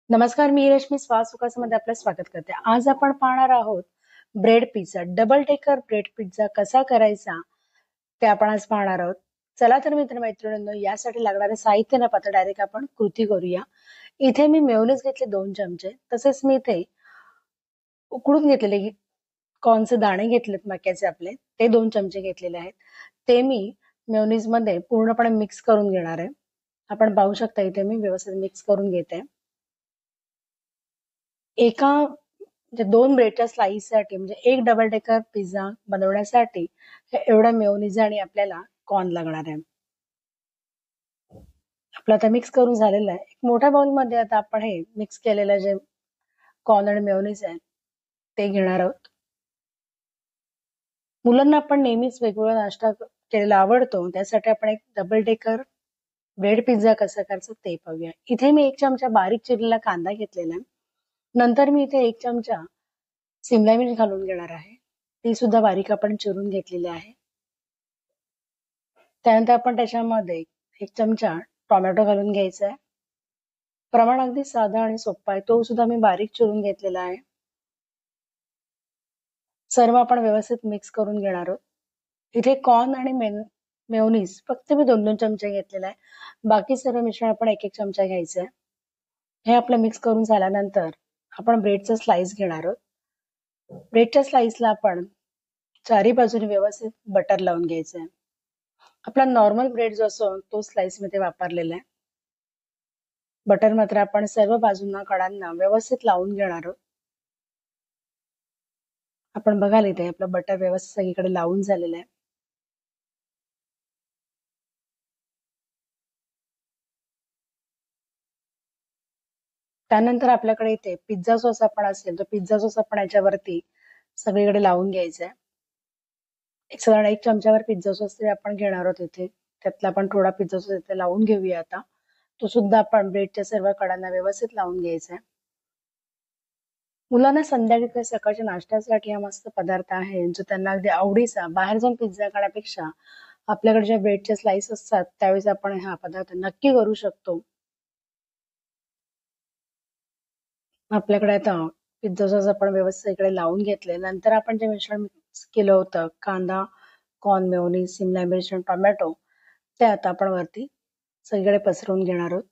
नमस्कार, मी रश्मी स्वाद सुखासमध्ये आपलं स्वागत करते. आज आपण पाहणार आहोत bread pizza. Double decker bread pizza कसा करायचा ते आपण आज पाहणार आहोत. चला तर मित्रमैत्रिणींनो, यासाठी लागणारे साहित्य न पाहता डायरेक्ट आपण कृती करूया. इथे मी मेयोनीज घेतले 2 चमचे. तसेच मी इथे उकडून घेतलेले कॉर्नचे दाणे घेतलेत मक्याचे आपले, ते 2 चमचे घेतलेले आहेत. ते मी मेयोनीज मध्ये पूर्णपणे मिक्स करून घेणार आहे. आपण पाहू शकता इथे मी व्यवस्थित मिक्स करून घेते. एका म्हणजे 2 ब्रेडच्या स्लाइससाठी म्हणजे एक डबल डेकर पिझ्झा बनवण्यासाठी एवढ्या मेयोनीज आणि आपल्याला कॉर्न लागणार आहे. आपलं आता मिक्स करून झालेलं आहे. एक मोठ्या बाउलमध्ये आता आपण हे मिक्स केलेलं जे कॉर्न आणि मेयोनीज आहे ते घेणार आहोत. मुलांना आपण नेहमीच वेगवेगळा नाश्ता केलेला आवडतो, त्यासाठी आपण एक डबल डेकर ब्रेड पिझ्झा कसा करायचा ते पाहूया. इथे मी 1 चमचा बारीक चिरलेला कांदा घेतलेला आहे. नंतर मी इथे 1 चमचा सिमला मिर्च घालून घेणार आहे. ती सुद्धा बारीक आपण चिरून घेतलेली आहे. त्यानंतर आपण त्याच्यामध्ये 1 चमचा टोमॅटो घालून घ्यायचा आहे. प्रमाण अगदी साधा आणि सोपा आहे. तो सुद्धा मी बारीक चिरून घेतलेला आहे. सर्व आपण व्यवस्थित मिक्स करून घेणार आहोत. इथे कॉर्न आणि मेयोनीज फक्त मी 2-2 चमचे घेतलेला आहे. बाकी सर्व मिश्रण आपण 1-1 चमचा घ्यायचं आहे. हे आपलं मिक्स करून झाल्यानंतर आपण ब्रेडचं स्लाइस घेणार आहोत. ब्रेडच्या स्लाइसला आपण चारी बाजूने व्यवस्थित बटर लावून घ्यायचं आहे. आपला नॉर्मल ब्रेड जो असतो तो स्लाइस मध्ये वापरलेला आहे. बटर मात्र आपण सर्व बाजूंना कडांना व्यवस्थित लावून घेणार आहोत. आपण बघाल इथे आपलं बटर व्यवस्थित सगळीकडे लावून झालेलं आहे. त्यानंतर आपल्याकडे इथे पिझ्झा सॉस आपण असेल तर पिझ्झा सॉस आपण याच्यावरती सगळीकडे लावून घ्यायचा आहे. एक साधारण 1 चमच्यावर पिझ्झा सॉस तरी आपण घेणार आहोत इथे. त्यातला आपण थोडा पिझ्झा सॉस इथे लावून घेऊया आता. तो सुद्धा आपण ब्रेडच्या सर्व कडांना व्यवस्थित लावून घ्यायचा आहे. मुलांना संध्याकाळी सकाळच्या नाश्त्यासाठी हा मस्त पदार्थ आहे जो त्यांना अगदी आवडीचा. बाहेर जाऊन पिझ्झा खाण्यापेक्षा आपल्याकडे ज्या ब्रेडचे स्लाइस असतात त्यावेळेस आपण हा पदार्थ नक्की करू शकतो. आपल्याकडे आता पिझ्झा सॉस आपण व्यवस्थित इकडे लावून घेतले. नंतर आपण जे मिश्रण मिक्स केलं होतं कांदा, कॉर्न, मेयोनीज, सिमला मिर्च आणि टोमॅटो ते आता आपण वरती सगळीकडे पसरवून घेणार आहोत.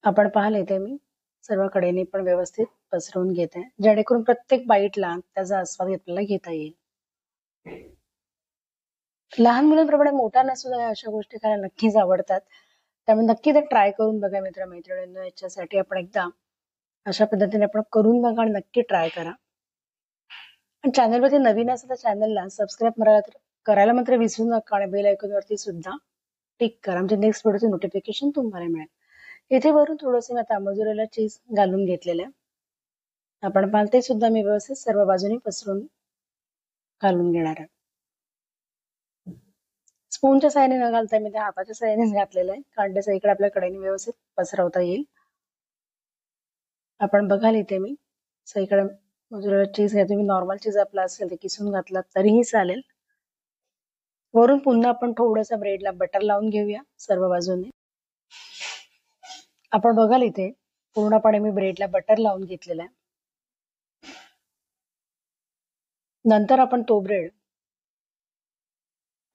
आपण पाहाल इथे मी सर्व कडेने पण व्यवस्थित पसरवून घेते जेणेकरून प्रत्येक बाईटला त्याचा आस्वाद आपल्याला घेता येईल. लहान मुलांप्रमाणे मोठ्यांना सुद्धा अशा गोष्टी खायला नक्कीच आवडतात. त्यामुळे नक्की ते ट्राय करून बघा मित्रमैत्रिणींनो. याच्यासाठी आपण एकदा अशा पद्धतीने आपण करून बघा आणि नक्की ट्राय करा. आणि चॅनलवरती नवीन असेल तर चॅनलला सबस्क्राईब करायला मात्र विसरू नका आणि बेल आयकॉन वरती सुद्धा टिक करा म्हणजे नेक्स्ट व्हिडिओचे नोटिफिकेशन तुम्हाला मिळेल. इथे वरून थोडंसं मी आता मोझरेला चीज घालून घेतलेलं आहे. आपण पाहिलं ते सुद्धा मी व्यवस्थित सर्व बाजूनी पसरून घालून घेणार आहे. स्पूनच्या साहाय्याने न घालता मी त्या हाताच्या साहाय्याने घातलेलं आहे कारण ते सगळीकडे आपल्या कडेने व्यवस्थित पसरवता येईल. आपण बघाल इथे मी सगळीकडे मोझरेला चीज घ्या. तुम्ही नॉर्मल चीज आपला असेल ते किसून घातला तरीही चालेल. वरून पुन्हा आपण थोडंसं ब्रेडला बटर लावून घेऊया सर्व बाजूने. आपण बघाल इथे पूर्णपणे मी ब्रेडला बटर लावून घेतलेला आहे. नंतर आपण तो ब्रेड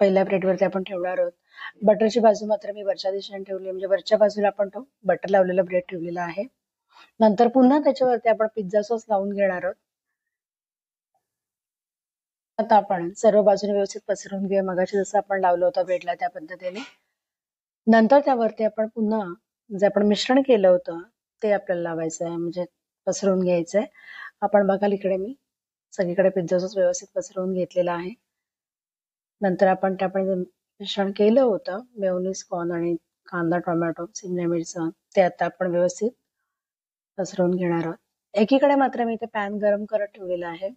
पहिल्या ब्रेडवरती आपण ठेवणार आहोत. बटरची बाजू मात्र मी वरच्या दिशेने ठेवली म्हणजे वरच्या बाजूला आपण तो बटर लावलेला ब्रेड ठेवलेला आहे. नंतर पुन्हा त्याच्यावरती आपण पिझ्झा सॉस लावून घेणार आहोत. आता आपण सर्व बाजूने व्यवस्थित पसरवून घेऊया मगाशी जसं आपण लावलं होतं ब्रेडला त्या पद्धतीने. नंतर त्यावरती आपण पुन्हा जे आपण मिश्रण केलं होतं ते आपल्याला लावायचं आहे म्हणजे पसरवून घ्यायचं आहे. आपण बघाल इकडे मी सगळीकडे पिझ्झा सॉस व्यवस्थित पसरवून घेतलेला आहे. नंतर आपण मिश्रण केलं होतं मेयोनीज, कॉर्न आणि कांदा, टोमॅटो, सिमला मिर्च ते आता आपण व्यवस्थित पसरवून घेणार आहोत. एकीकडे मात्र मी इथे पॅन गरम करत ठेवलेला आहे.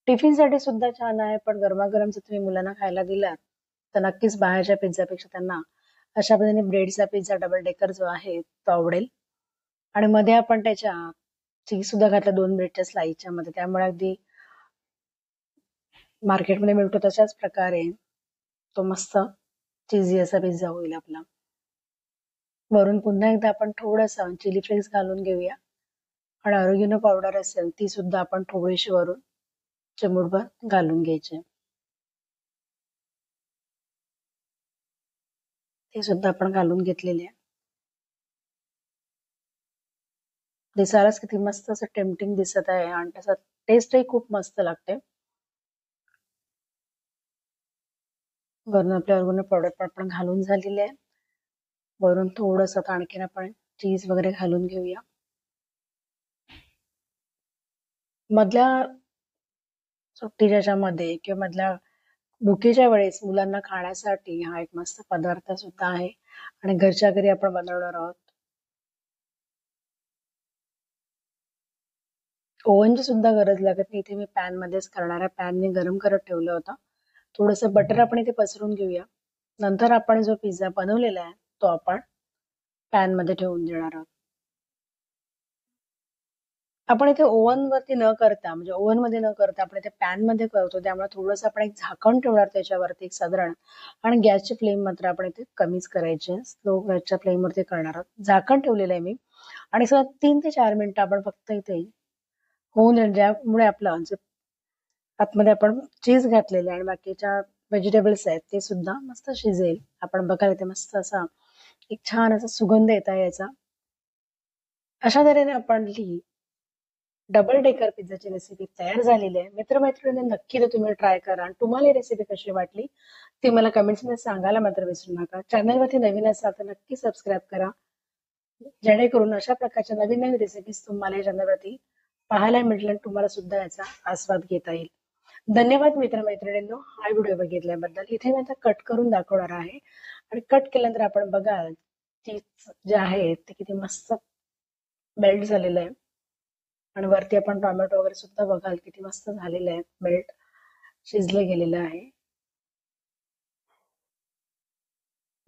टिफिनसाठी सुद्धा छान आहे पण गरमागरम जर तुम्ही मुलांना खायला दिलात तर नक्कीच बाहेरच्या पिझ्झापेक्षा त्यांना अशा पद्धतीने ब्रेडचा पिझ्झा डबल डेकर जो आहे तो आवडेल. आणि मध्ये आपण त्याच्या चीज सुद्धा घातला 2 ब्रेडच्या स्लाइसच्या मध्ये त्यामुळे अगदी मार्केटमध्ये मिळतो तशाच प्रकारे तो मस्त चीजी असा पिझ्झा होईल आपला. वरून पुन्हा एकदा आपण थोडासा चिली फ्लेक्स घालून घेऊया आणि ऑरिगॅनो पावडर असेल ती सुद्धा आपण थोडीशी वरून चिमूटभर घालून घ्यायची. ते सुद्धा आपण घालून घेतलेले आहे. दिसायलाच किती मस्त असं टेम्पटिंग दिसत आहे आणि त्याचा टेस्टही खूप मस्त लागते. वरून आपल्या ऑरिगॅनो पावडर पण आपण घालून झालेले आहे. वरून थोडंसं आता आणखीन आपण चीज वगैरे घालून घेऊया. मधल्या सुट्टीच्या ह्याच्यामध्ये किंवा मधल्या भुकेच्या वेळेस मुलांना खाण्यासाठी हा एक मस्त पदार्थ सुद्धा आहे आणि घरच्या घरी आपण बनवणार आहोत. ओव्हनची सुद्धा गरज लागत नाही. इथे मी पॅन मध्येच करणार आहे. पॅन मी गरम करत ठेवलं होतं. थोडंसं बटर आपण इथे पसरून घेऊया. नंतर आपण जो पिझ्झा बनवलेला आहे तो आपण पॅन मध्ये ठेवून देणार आहोत. आपण इथे ओव्हन वरती न करता म्हणजे ओव्हन मध्ये न करता आपण इथे पॅन मध्ये करतो, त्यामुळे थोडंसं आपण एक झाकण ठेवणार त्याच्यावरती एक साधारण, आणि गॅसची फ्लेम मात्र आपण इथे कमीच करायची आहे. स्लो गॅसच्या फ्लेम वरती करणार आहोत. झाकण ठेवलेलं आहे मी आणि 3 ते 4 मिनिटं आपण फक्त इथे होऊन जाईल, ज्यामुळे आपलं जे आतमध्ये आपण चीज घातलेले आणि बाकीच्या व्हेजिटेबल्स आहेत ते सुद्धा मस्त शिजेल. आपण बघायला इथे मस्त असा एक छान असा सुगंध येत आहे याचा. अशा तऱ्हेने आपण डबल डेकर पिझ्झाची रेसिपी तयार झालेली आहे. मित्रमैत्रिणी नक्की ते तुम्ही ट्राय करा आणि तुम्हाला ही रेसिपी कशी वाटली ते मला कमेंट्स मध्ये सांगायला मात्र विसरू नका. चॅनलवरती नवीन असाल तर नक्की सबस्क्राईब करा, जेणेकरून अशा प्रकारच्या नवीन नवीन रेसिपीज तुम्हाला या चॅनलवरती पाहायला मिळतील आणि तुम्हाला सुद्धा याचा आस्वाद घेता येईल. धन्यवाद मित्रमैत्रिणींनो हा व्हिडिओ बघितल्याबद्दल. इथे मी आता कट करून दाखवणार आहे आणि कट केल्यानंतर आपण बघाल चीज जे आहे ते किती मस्त मेल्ट झालेलं आहे आणि वरती आपण टोमॅटो वगैरे सुद्धा बघाल किती मस्त झालेलं आहे, मेल्ट शिजलं गेलेलं आहे.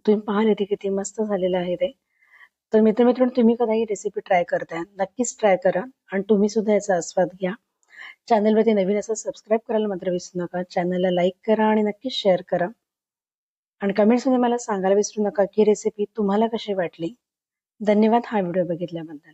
तुम्ही पाहाल इथे किती मस्त झालेलं आहे ते. तर मित्रमैत्रिणी तुम्ही कधा ही रेसिपी ट्राय करताय नक्कीच ट्राय करा आणि तुम्ही सुद्धा याचा आस्वाद घ्या. चॅनलवरती नवीन असं सबस्क्राईब करायला मात्र विसरू नका. चॅनलला लाईक करा आणि नक्कीच शेअर करा आणि कमेंट्स मध्ये मला सांगायला विसरू नका की रेसिपी तुम्हाला कशी वाटली. धन्यवाद हा व्हिडिओ बघितल्याबद्दल.